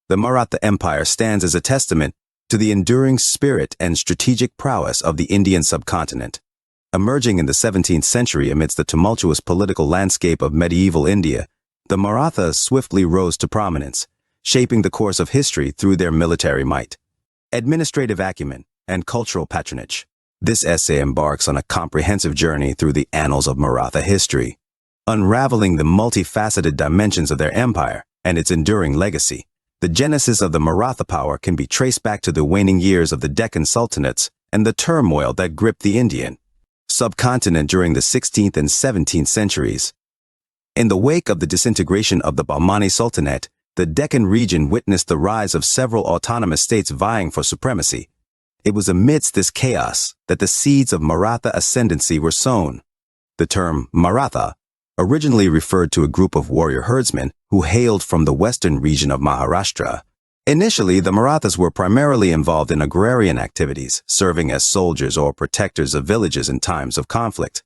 the Maratha Empire stands as a testament to the enduring spirit and strategic prowess of the Indian subcontinent. Emerging in the 17th century amidst the tumultuous political landscape of medieval India, the Marathas swiftly rose to prominence, shaping the course of history through their military might, administrative acumen, and cultural patronage. This essay embarks on a comprehensive journey through the annals of Maratha history, unraveling the multifaceted dimensions of their empire and its enduring legacy. The genesis of the Maratha power can be traced back to the waning years of the Deccan Sultanates and the turmoil that gripped the Indian subcontinent during the 16th and 17th centuries. In the wake of the disintegration of the Bahmani Sultanate, the Deccan region witnessed the rise of several autonomous states vying for supremacy. It was amidst this chaos that the seeds of Maratha ascendancy were sown. The term Maratha originally referred to a group of warrior herdsmen who hailed from the western region of Maharashtra. Initially, the Marathas were primarily involved in agrarian activities, serving as soldiers or protectors of villages in times of conflict.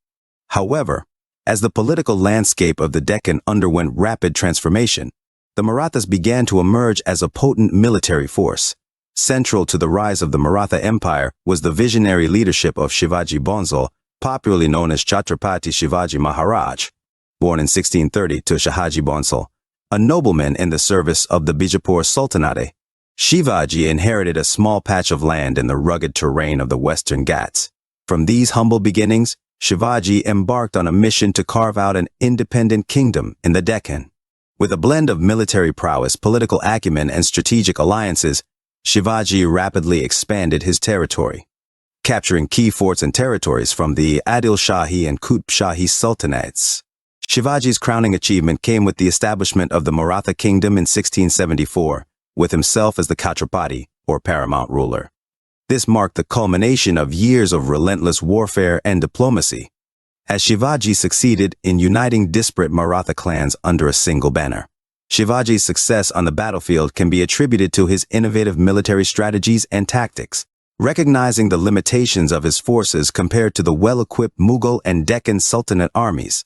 However, as the political landscape of the Deccan underwent rapid transformation, the Marathas began to emerge as a potent military force. Central to the rise of the Maratha Empire was the visionary leadership of Shivaji Bhonsle, popularly known as Chhatrapati Shivaji Maharaj. Born in 1630 to Shivaji Bhonsle, a nobleman in the service of the Bijapur Sultanate, Shivaji inherited a small patch of land in the rugged terrain of the Western Ghats. From these humble beginnings, Shivaji embarked on a mission to carve out an independent kingdom in the Deccan. With a blend of military prowess, political acumen, and strategic alliances, Shivaji rapidly expanded his territory, capturing key forts and territories from the Adil Shahi and Qutb Shahi Sultanates. Shivaji's crowning achievement came with the establishment of the Maratha kingdom in 1674, with himself as the Chhatrapati, or paramount ruler. This marked the culmination of years of relentless warfare and diplomacy, as Shivaji succeeded in uniting disparate Maratha clans under a single banner. Shivaji's success on the battlefield can be attributed to his innovative military strategies and tactics. Recognizing the limitations of his forces compared to the well-equipped Mughal and Deccan Sultanate armies,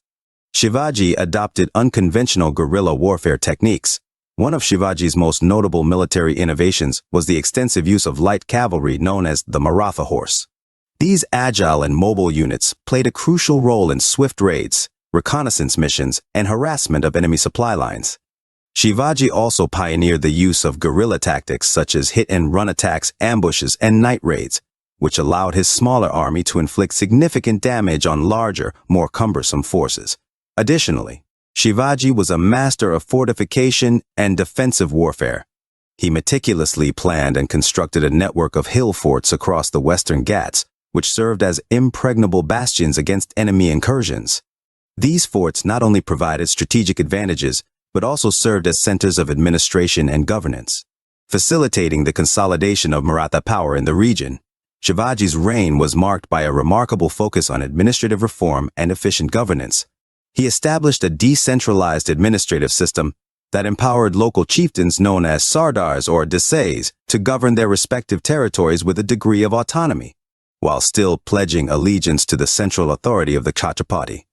Shivaji adopted unconventional guerrilla warfare techniques. One of Shivaji's most notable military innovations was the extensive use of light cavalry known as the Maratha horse. These agile and mobile units played a crucial role in swift raids, reconnaissance missions, and harassment of enemy supply lines. Shivaji also pioneered the use of guerrilla tactics such as hit-and-run attacks, ambushes, and night raids, which allowed his smaller army to inflict significant damage on larger, more cumbersome forces. Additionally, Shivaji was a master of fortification and defensive warfare. He meticulously planned and constructed a network of hill forts across the Western Ghats, which served as impregnable bastions against enemy incursions. These forts not only provided strategic advantages, but also served as centers of administration and governance, facilitating the consolidation of Maratha power in the region. Shivaji's reign was marked by a remarkable focus on administrative reform and efficient governance. He established a decentralized administrative system that empowered local chieftains known as sardars or desays to govern their respective territories with a degree of autonomy, while still pledging allegiance to the central authority of the Chhatrapati.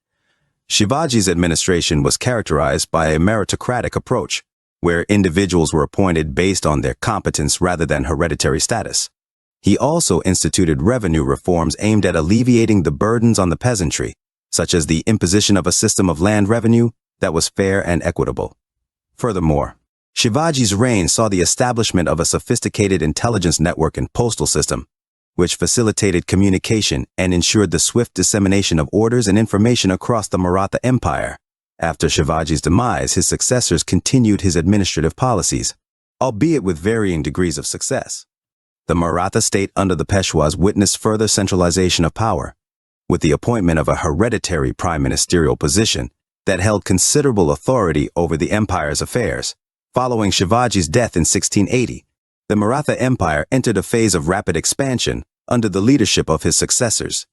Shivaji's administration was characterized by a meritocratic approach, where individuals were appointed based on their competence rather than hereditary status. He also instituted revenue reforms aimed at alleviating the burdens on the peasantry, such as the imposition of a system of land revenue that was fair and equitable. Furthermore, Shivaji's reign saw the establishment of a sophisticated intelligence network and postal system, which facilitated communication and ensured the swift dissemination of orders and information across the Maratha Empire. After Shivaji's demise, his successors continued his administrative policies, albeit with varying degrees of success. The Maratha state under the Peshwas witnessed further centralization of power, with the appointment of a hereditary prime ministerial position that held considerable authority over the empire's affairs. Following Shivaji's death in 1680, the Maratha Empire entered a phase of rapid expansion under the leadership of his successors.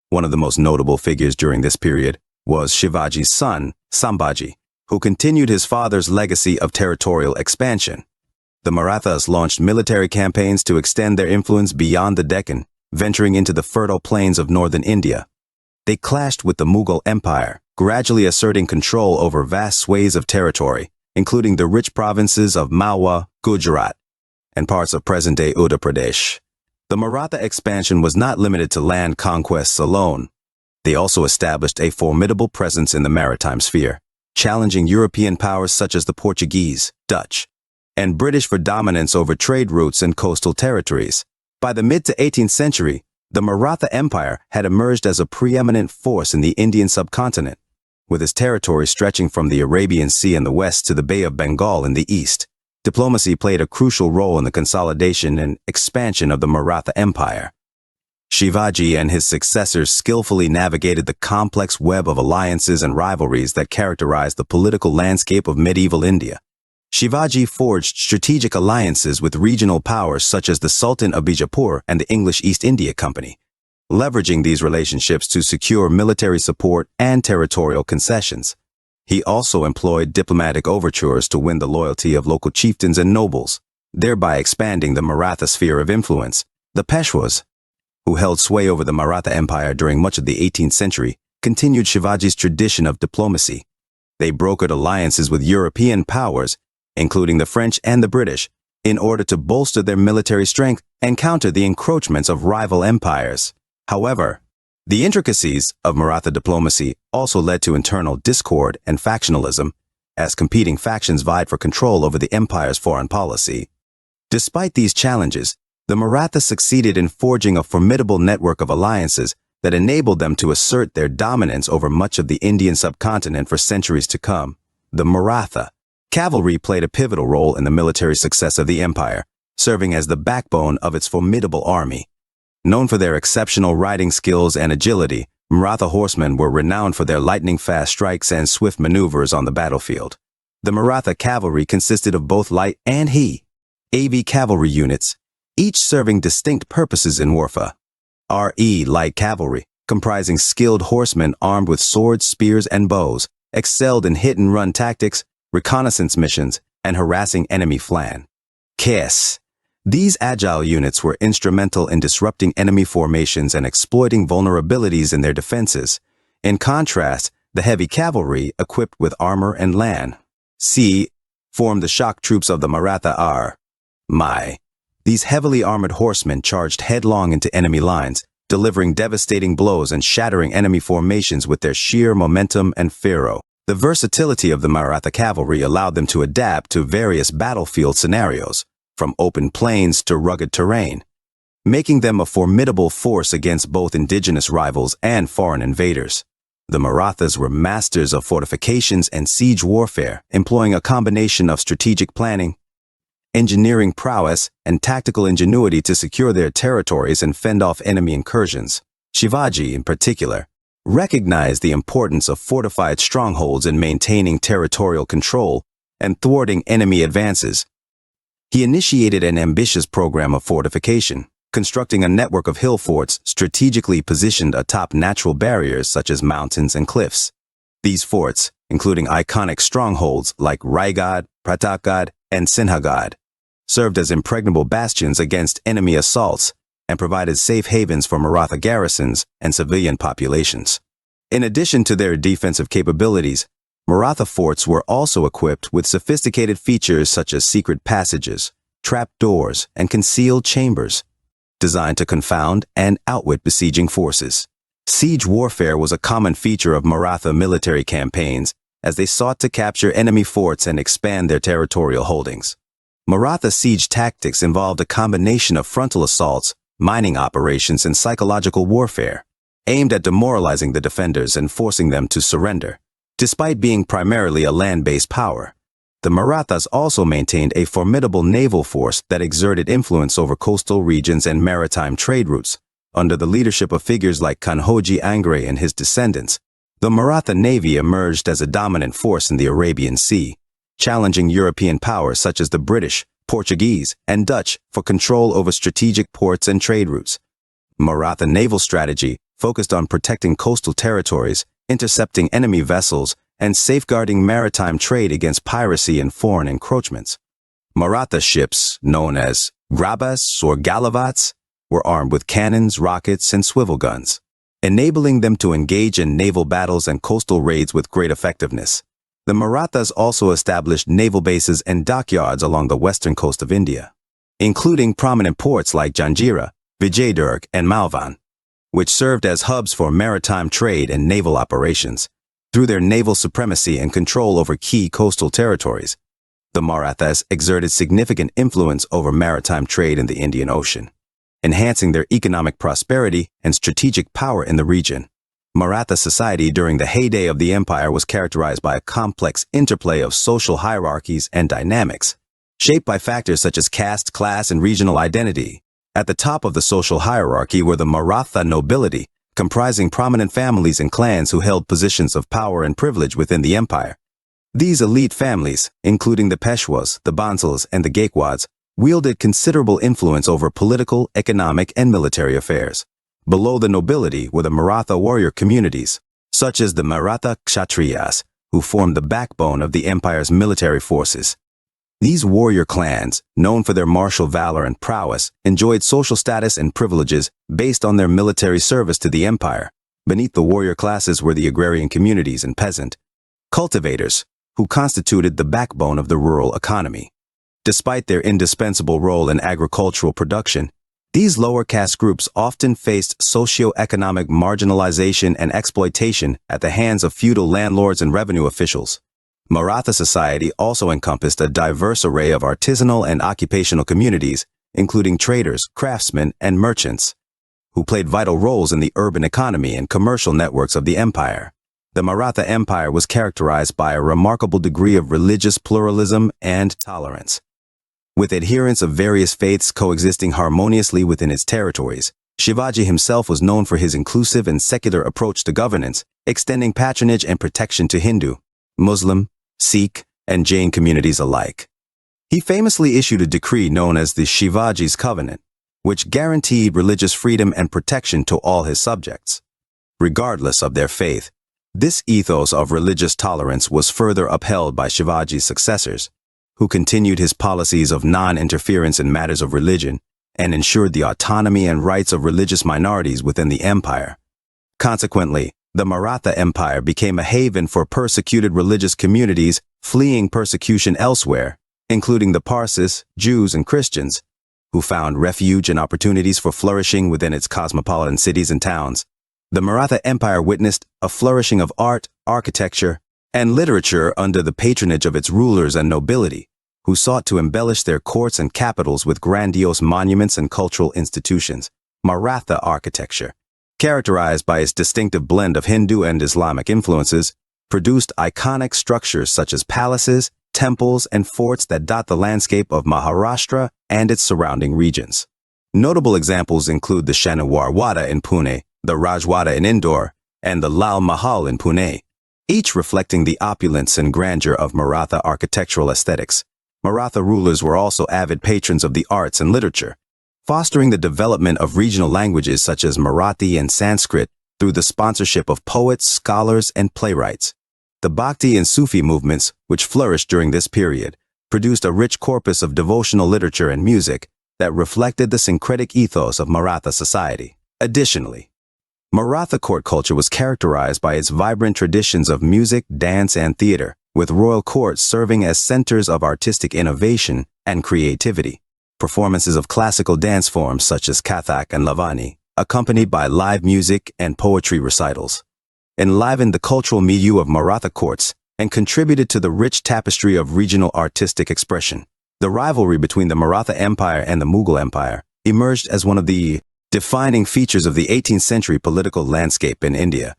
One of the most notable figures during this period was Shivaji's son, Sambhaji, who continued his father's legacy of territorial expansion. The Marathas launched military campaigns to extend their influence beyond the Deccan, venturing into the fertile plains of northern India. They clashed with the Mughal Empire, gradually asserting control over vast swathes of territory, including the rich provinces of Malwa, Gujarat, and parts of present-day Uttar Pradesh. The Maratha expansion was not limited to land conquests alone. They also established a formidable presence in the maritime sphere, challenging European powers such as the Portuguese, Dutch, and British for dominance over trade routes and coastal territories. By the mid to 18th century, the Maratha Empire had emerged as a preeminent force in the Indian subcontinent, with its territory stretching from the Arabian Sea in the west to the Bay of Bengal in the east. Diplomacy played a crucial role in the consolidation and expansion of the Maratha Empire. Shivaji and his successors skillfully navigated the complex web of alliances and rivalries that characterized the political landscape of medieval India. Shivaji forged strategic alliances with regional powers such as the Sultan of Bijapur and the English East India Company, leveraging these relationships to secure military support and territorial concessions. He also employed diplomatic overtures to win the loyalty of local chieftains and nobles, thereby expanding the Maratha sphere of influence. The Peshwas, who held sway over the Maratha Empire during much of the 18th century, continued Shivaji's tradition of diplomacy. They brokered alliances with European powers, including the French and the British, in order to bolster their military strength and counter the encroachments of rival empires. However, the intricacies of Maratha diplomacy also led to internal discord and factionalism, as competing factions vied for control over the empire's foreign policy. Despite these challenges, the Marathas succeeded in forging a formidable network of alliances that enabled them to assert their dominance over much of the Indian subcontinent for centuries to come. The Maratha cavalry played a pivotal role in the military success of the empire, serving as the backbone of its formidable army. Known for their exceptional riding skills and agility, Maratha horsemen were renowned for their lightning-fast strikes and swift maneuvers on the battlefield. The Maratha cavalry consisted of both light and heavy cavalry units, each serving distinct purposes in warfare. Light cavalry, comprising skilled horsemen armed with swords, spears, and bows, excelled in hit-and-run tactics, reconnaissance missions, and harassing enemy flank. These agile units were instrumental in disrupting enemy formations and exploiting vulnerabilities in their defenses. In contrast, the heavy cavalry, equipped with armor and land, formed the shock troops of the Maratha army. These heavily armored horsemen charged headlong into enemy lines, delivering devastating blows and shattering enemy formations with their sheer momentum and furor. The versatility of the Maratha cavalry allowed them to adapt to various battlefield scenarios, from open plains to rugged terrain, making them a formidable force against both indigenous rivals and foreign invaders. The Marathas were masters of fortifications and siege warfare, employing a combination of strategic planning, engineering prowess, and tactical ingenuity to secure their territories and fend off enemy incursions. Shivaji, in particular, recognized the importance of fortified strongholds in maintaining territorial control and thwarting enemy advances. He initiated an ambitious program of fortification, constructing a network of hill forts strategically positioned atop natural barriers such as mountains and cliffs. These forts, including iconic strongholds like Raigad, Pratapgarh, and Sinhagad, served as impregnable bastions against enemy assaults and provided safe havens for Maratha garrisons and civilian populations. In addition to their defensive capabilities, Maratha forts were also equipped with sophisticated features such as secret passages, trapdoors, and concealed chambers, designed to confound and outwit besieging forces. Siege warfare was a common feature of Maratha military campaigns, as they sought to capture enemy forts and expand their territorial holdings. Maratha siege tactics involved a combination of frontal assaults, mining operations, and psychological warfare, aimed at demoralizing the defenders and forcing them to surrender. Despite being primarily a land-based power, the Marathas also maintained a formidable naval force that exerted influence over coastal regions and maritime trade routes. Under the leadership of figures like Kanhoji Angre and his descendants, the Maratha navy emerged as a dominant force in the Arabian Sea, challenging European powers such as the British, Portuguese, and Dutch for control over strategic ports and trade routes. Maratha naval strategy focused on protecting coastal territories, intercepting enemy vessels, and safeguarding maritime trade against piracy and foreign encroachments. Maratha ships, known as grabas or galavats, were armed with cannons, rockets, and swivel guns, enabling them to engage in naval battles and coastal raids with great effectiveness. The Marathas also established naval bases and dockyards along the western coast of India, including prominent ports like Janjira, Vijayadurg, and Malvan, which served as hubs for maritime trade and naval operations. Through their naval supremacy and control over key coastal territories, the Marathas exerted significant influence over maritime trade in the Indian Ocean, enhancing their economic prosperity and strategic power in the region. Maratha society during the heyday of the empire was characterized by a complex interplay of social hierarchies and dynamics, shaped by factors such as caste, class, and regional identity. At the top of the social hierarchy were the Maratha nobility, comprising prominent families and clans who held positions of power and privilege within the empire. These elite families, including the Peshwas, the Bansals, and the Gaekwads, wielded considerable influence over political, economic, and military affairs. Below the nobility were the Maratha warrior communities, such as the Maratha Kshatriyas, who formed the backbone of the empire's military forces. These warrior clans, known for their martial valor and prowess, enjoyed social status and privileges based on their military service to the empire. Beneath the warrior classes were the agrarian communities and peasant cultivators, who constituted the backbone of the rural economy. Despite their indispensable role in agricultural production, these lower caste groups often faced socio-economic marginalization and exploitation at the hands of feudal landlords and revenue officials. Maratha society also encompassed a diverse array of artisanal and occupational communities, including traders, craftsmen, and merchants, who played vital roles in the urban economy and commercial networks of the empire. The Maratha Empire was characterized by a remarkable degree of religious pluralism and tolerance. With adherents of various faiths coexisting harmoniously within its territories, Shivaji himself was known for his inclusive and secular approach to governance, extending patronage and protection to Hindu, Muslim, Sikh, and Jain communities alike. He famously issued a decree known as the Shivaji's Covenant, which guaranteed religious freedom and protection to all his subjects, regardless of their faith. This ethos of religious tolerance was further upheld by Shivaji's successors, who continued his policies of non-interference in matters of religion and ensured the autonomy and rights of religious minorities within the empire. Consequently, the Maratha Empire became a haven for persecuted religious communities fleeing persecution elsewhere, including the Parsis, Jews, and Christians, who found refuge and opportunities for flourishing within its cosmopolitan cities and towns. The Maratha Empire witnessed a flourishing of art, architecture, and literature under the patronage of its rulers and nobility, who sought to embellish their courts and capitals with grandiose monuments and cultural institutions. Maratha architecture, characterized by its distinctive blend of Hindu and Islamic influences, produced iconic structures such as palaces, temples, and forts that dot the landscape of Maharashtra and its surrounding regions. Notable examples include the Shaniwar Wada in Pune, the Rajwada in Indore, and the Lal Mahal in Pune, each reflecting the opulence and grandeur of Maratha architectural aesthetics. Maratha rulers were also avid patrons of the arts and literature, fostering the development of regional languages such as Marathi and Sanskrit through the sponsorship of poets, scholars, and playwrights. The Bhakti and Sufi movements, which flourished during this period, produced a rich corpus of devotional literature and music that reflected the syncretic ethos of Maratha society. Additionally, Maratha court culture was characterized by its vibrant traditions of music, dance, and theater, with royal courts serving as centers of artistic innovation and creativity. Performances of classical dance forms such as Kathak and Lavani, accompanied by live music and poetry recitals, enlivened the cultural milieu of Maratha courts and contributed to the rich tapestry of regional artistic expression. The rivalry between the Maratha Empire and the Mughal Empire emerged as one of the defining features of the 18th century political landscape in India.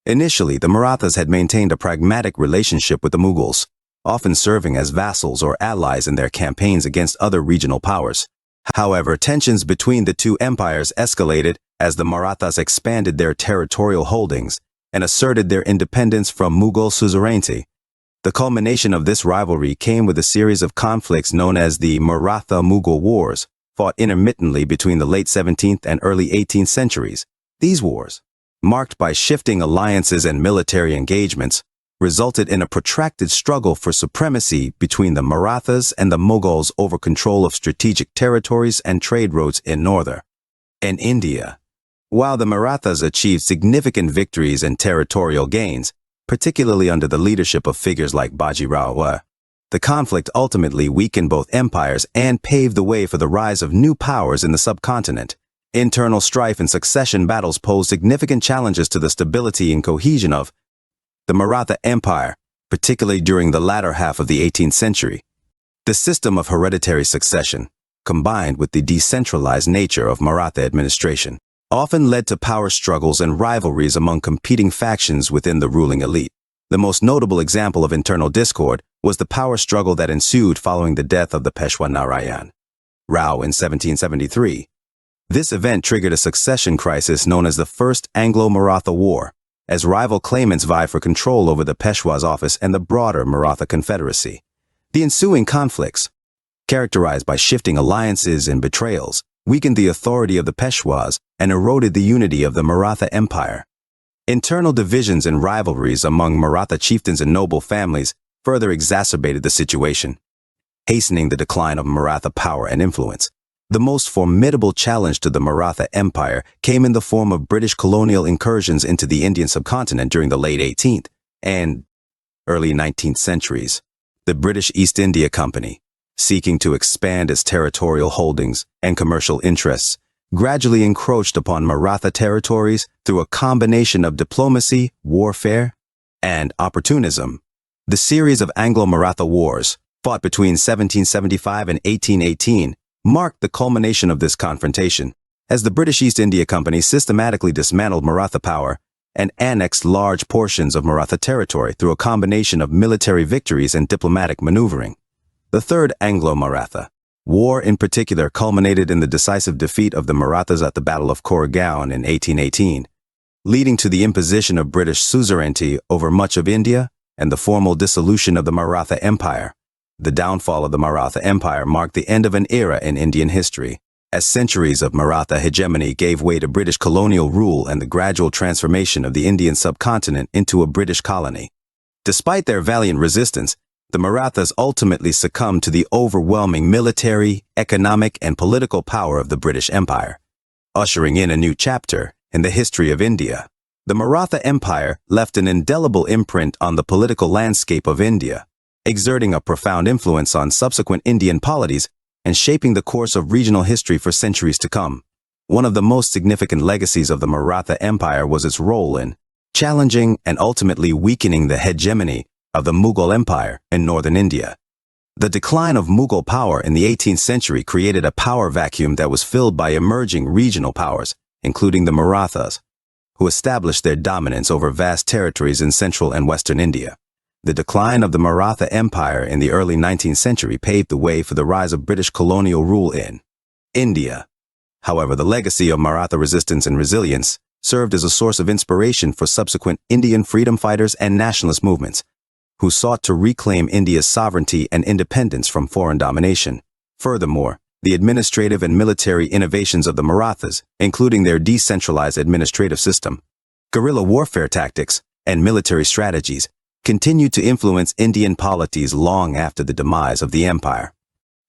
Initially, the Marathas had maintained a pragmatic relationship with the Mughals, often serving as vassals or allies in their campaigns against other regional powers. However, tensions between the two empires escalated as the Marathas expanded their territorial holdings and asserted their independence from Mughal suzerainty. The culmination of this rivalry came with a series of conflicts known as the Maratha-Mughal Wars, fought intermittently between the late 17th and early 18th centuries. These wars, marked by shifting alliances and military engagements, resulted in a protracted struggle for supremacy between the Marathas and the Mughals over control of strategic territories and trade routes in northern and India. While the Marathas achieved significant victories and territorial gains, particularly under the leadership of figures like Baji Rao. The conflict ultimately weakened both empires and paved the way for the rise of new powers in the subcontinent. Internal strife and succession battles posed significant challenges to the stability and cohesion of the Maratha Empire, particularly during the latter half of the 18th century. The system of hereditary succession, combined with the decentralized nature of Maratha administration, often led to power struggles and rivalries among competing factions within the ruling elite. The most notable example of internal discord was the power struggle that ensued following the death of the Peshwa Narayan Rao in 1773. This event triggered a succession crisis known as the First Anglo-Maratha War, as rival claimants vied for control over the Peshwa's office and the broader Maratha Confederacy. The ensuing conflicts, characterized by shifting alliances and betrayals, weakened the authority of the Peshwas and eroded the unity of the Maratha Empire. Internal divisions and rivalries among Maratha chieftains and noble families further exacerbated the situation, hastening the decline of Maratha power and influence. The most formidable challenge to the Maratha Empire came in the form of British colonial incursions into the Indian subcontinent during the late 18th and early 19th centuries. The British East India Company, seeking to expand its territorial holdings and commercial interests, gradually encroached upon Maratha territories through a combination of diplomacy, warfare, and opportunism. The series of Anglo-Maratha Wars, fought between 1775 and 1818, marked the culmination of this confrontation, as the British East India Company systematically dismantled Maratha power and annexed large portions of Maratha territory through a combination of military victories and diplomatic maneuvering. The Third Anglo-Maratha War in particular culminated in the decisive defeat of the Marathas at the Battle of Koregaon in 1818, leading to the imposition of British suzerainty over much of India and the formal dissolution of the Maratha Empire. The downfall of the Maratha Empire marked the end of an era in Indian history, as centuries of Maratha hegemony gave way to British colonial rule and the gradual transformation of the Indian subcontinent into a British colony. Despite their valiant resistance, the Marathas ultimately succumbed to the overwhelming military, economic, and political power of the British Empire, ushering in a new chapter in the history of India. The Maratha Empire left an indelible imprint on the political landscape of India, exerting a profound influence on subsequent Indian polities and shaping the course of regional history for centuries to come. One of the most significant legacies of the Maratha Empire was its role in challenging and ultimately weakening the hegemony of the Mughal Empire in northern India. The decline of Mughal power in the 18th century created a power vacuum that was filled by emerging regional powers, including the Marathas, who established their dominance over vast territories in central and western India. The decline of the Maratha Empire in the early 19th century paved the way for the rise of British colonial rule in India. However, the legacy of Maratha resistance and resilience served as a source of inspiration for subsequent Indian freedom fighters and nationalist movements, who sought to reclaim India's sovereignty and independence from foreign domination. Furthermore, the administrative and military innovations of the Marathas, including their decentralized administrative system, guerrilla warfare tactics, and military strategies, continued to influence Indian polities long after the demise of the empire.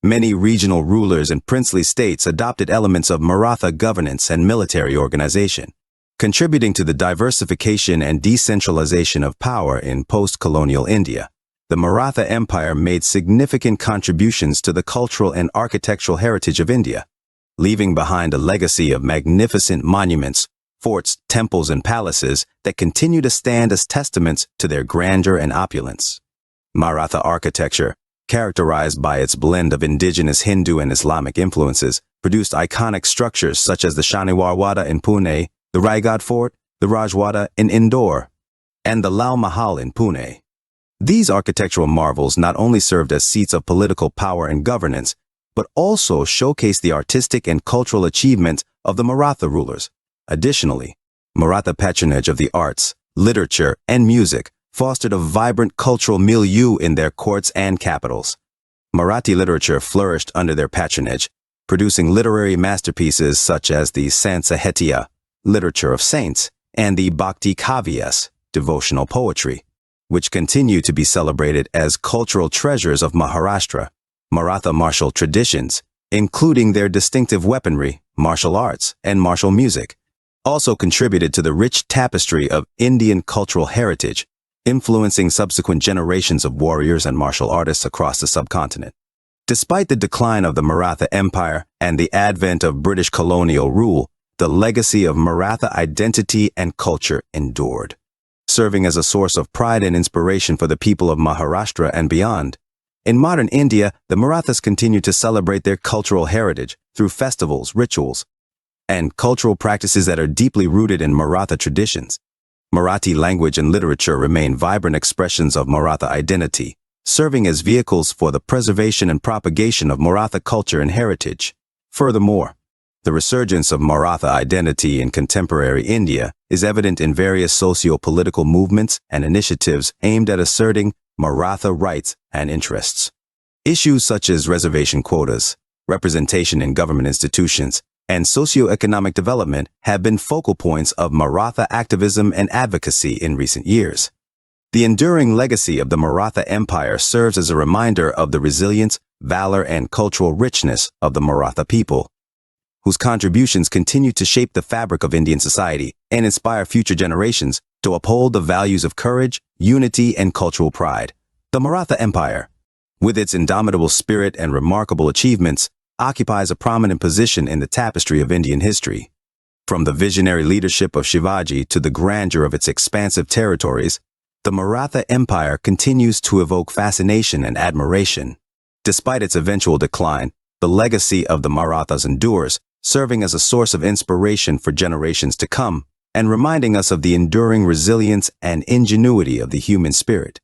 Many regional rulers and princely states adopted elements of Maratha governance and military organization, contributing to the diversification and decentralization of power in post-colonial India. The Maratha Empire made significant contributions to the cultural and architectural heritage of India, leaving behind a legacy of magnificent monuments, forts, temples, and palaces that continue to stand as testaments to their grandeur and opulence. Maratha architecture, characterized by its blend of indigenous Hindu and Islamic influences, produced iconic structures such as the Shaniwar Wada in Pune, the Raigad Fort, the Rajwada in Indore, and the Lal Mahal in Pune. These architectural marvels not only served as seats of political power and governance, but also showcased the artistic and cultural achievements of the Maratha rulers. Additionally, Maratha patronage of the arts, literature, and music fostered a vibrant cultural milieu in their courts and capitals. Marathi literature flourished under their patronage, producing literary masterpieces such as the Sant Sahitya, literature of saints, and the Bhakti Kavyas, devotional poetry, which continue to be celebrated as cultural treasures of Maharashtra. Maratha martial traditions, including their distinctive weaponry, martial arts, and martial music, also contributed to the rich tapestry of Indian cultural heritage. influencing subsequent generations of warriors and martial artists across the subcontinent. Despite the decline of the Maratha Empire and the advent of British colonial rule, the legacy of Maratha identity and culture endured, serving as a source of pride and inspiration for the people of Maharashtra and beyond. In modern India, the Marathas continue to celebrate their cultural heritage through festivals, rituals, and cultural practices that are deeply rooted in Maratha traditions. Marathi language and literature remain vibrant expressions of Maratha identity, serving as vehicles for the preservation and propagation of Maratha culture and heritage. Furthermore, the resurgence of Maratha identity in contemporary India is evident in various socio-political movements and initiatives aimed at asserting Maratha rights and interests. Issues such as reservation quotas, representation in government institutions, and socio-economic development have been focal points of Maratha activism and advocacy in recent years. The enduring legacy of the Maratha Empire serves as a reminder of the resilience, valor, and cultural richness of the Maratha people, whose contributions continue to shape the fabric of Indian society and inspire future generations to uphold the values of courage, unity, and cultural pride. The Maratha Empire, with its indomitable spirit and remarkable achievements, occupies a prominent position in the tapestry of Indian history. From the visionary leadership of Shivaji to the grandeur of its expansive territories, the Maratha Empire continues to evoke fascination and admiration. Despite its eventual decline, the legacy of the Marathas endures, serving as a source of inspiration for generations to come, and reminding us of the enduring resilience and ingenuity of the human spirit.